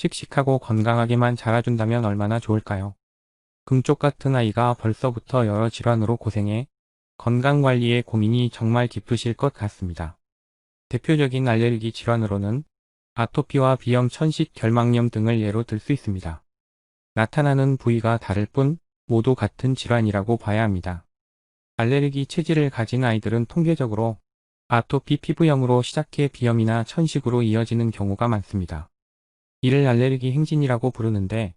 씩씩하고 건강하게만 자라준다면 얼마나 좋을까요? 금쪽 같은 아이가 벌써부터 여러 질환으로 고생해 건강관리에 고민이 정말 깊으실 것 같습니다. 대표적인 알레르기 질환으로는 아토피와 비염, 천식, 결막염 등을 예로 들 수 있습니다. 나타나는 부위가 다를 뿐 모두 같은 질환이라고 봐야 합니다. 알레르기 체질을 가진 아이들은 통계적으로 아토피 피부염으로 시작해 비염이나 천식으로 이어지는 경우가 많습니다. 이를 알레르기 행진이라고 부르는데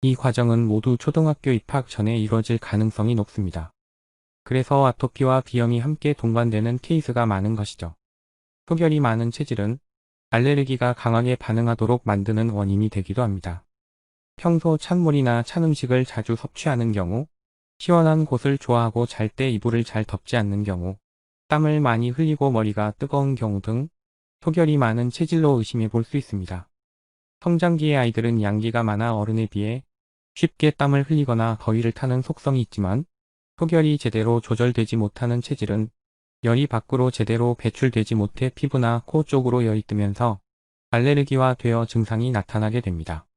이 과정은 모두 초등학교 입학 전에 이루어질 가능성이 높습니다. 그래서 아토피와 비염이 함께 동반되는 케이스가 많은 것이죠. 흡열이 많은 체질은 알레르기가 강하게 반응하도록 만드는 원인이 되기도 합니다. 평소 찬물이나 찬 음식을 자주 섭취하는 경우, 시원한 곳을 좋아하고 잘 때 이불을 잘 덮지 않는 경우, 땀을 많이 흘리고 머리가 뜨거운 경우 등 흡열이 많은 체질로 의심해 볼 수 있습니다. 성장기의 아이들은 양기가 많아 어른에 비해 쉽게 땀을 흘리거나 더위를 타는 속성이 있지만 흡열이 제대로 조절되지 못하는 체질은 열이 밖으로 제대로 배출되지 못해 피부나 코 쪽으로 열이 뜨면서 알레르기화 되어 증상이 나타나게 됩니다.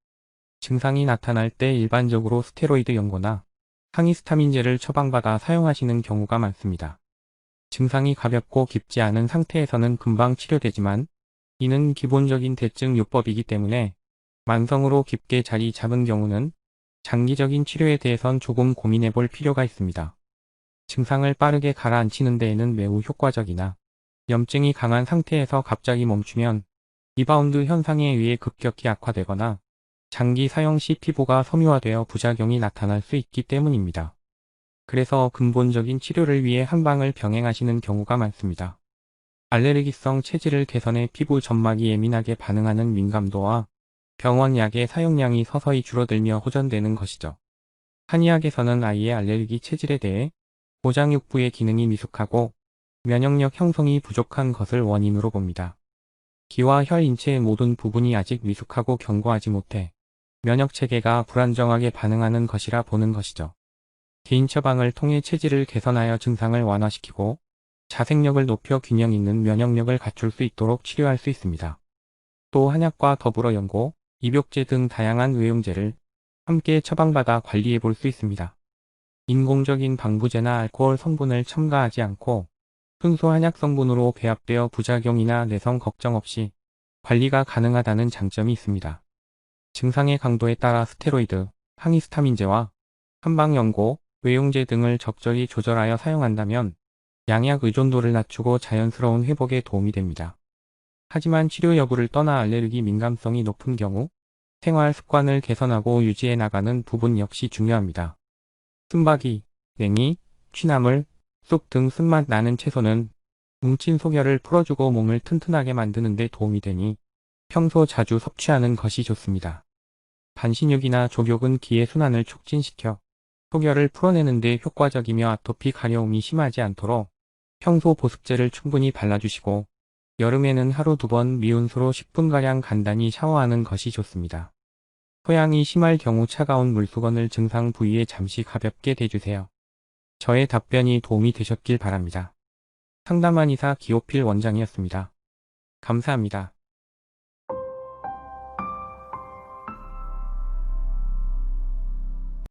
증상이 나타날 때 일반적으로 스테로이드 연고나 항히스타민제를 처방받아 사용하시는 경우가 많습니다. 증상이 가볍고 깊지 않은 상태에서는 금방 치료되지만 이는 기본적인 대증요법이기 때문에 만성으로 깊게 자리 잡은 경우는 장기적인 치료에 대해선 조금 고민해 볼 필요가 있습니다. 증상을 빠르게 가라앉히는 데에는 매우 효과적이나 염증이 강한 상태에서 갑자기 멈추면 리바운드 현상에 의해 급격히 악화되거나 장기 사용 시 피부가 섬유화되어 부작용이 나타날 수 있기 때문입니다. 그래서 근본적인 치료를 위해 한방을 병행하시는 경우가 많습니다. 알레르기성 체질을 개선해 피부 점막이 예민하게 반응하는 민감도와 병원 약의 사용량이 서서히 줄어들며 호전되는 것이죠. 한의학에서는 아이의 알레르기 체질에 대해 보장육부의 기능이 미숙하고 면역력 형성이 부족한 것을 원인으로 봅니다. 기와 혈 인체의 모든 부분이 아직 미숙하고 견고하지 못해 면역체계가 불안정하게 반응하는 것이라 보는 것이죠. 개인 처방을 통해 체질을 개선하여 증상을 완화시키고 자생력을 높여 균형 있는 면역력을 갖출 수 있도록 치료할 수 있습니다. 또 한약과 더불어 연고, 입욕제 등 다양한 외용제를 함께 처방받아 관리해 볼 수 있습니다. 인공적인 방부제나 알코올 성분을 첨가하지 않고 순수 한약 성분으로 배합되어 부작용이나 내성 걱정 없이 관리가 가능하다는 장점이 있습니다. 증상의 강도에 따라 스테로이드, 항히스타민제와 한방연고, 외용제 등을 적절히 조절하여 사용한다면 양약 의존도를 낮추고 자연스러운 회복에 도움이 됩니다. 하지만 치료 여부를 떠나 알레르기 민감성이 높은 경우 생활 습관을 개선하고 유지해 나가는 부분 역시 중요합니다. 쓴바기, 냉이, 취나물, 쑥 등 쓴맛 나는 채소는 뭉친 소결을 풀어주고 몸을 튼튼하게 만드는 데 도움이 되니 평소 자주 섭취하는 것이 좋습니다. 반신욕이나 족욕은 기의 순환을 촉진시켜 소결을 풀어내는 데 효과적이며 아토피 가려움이 심하지 않도록 평소 보습제를 충분히 발라주시고 여름에는 하루 2번 미온수로 10분가량 간단히 샤워하는 것이 좋습니다. 소양이 심할 경우 차가운 물수건을 증상 부위에 잠시 가볍게 대주세요. 저의 답변이 도움이 되셨길 바랍니다. 상담 한의사 기오필 원장이었습니다. 감사합니다.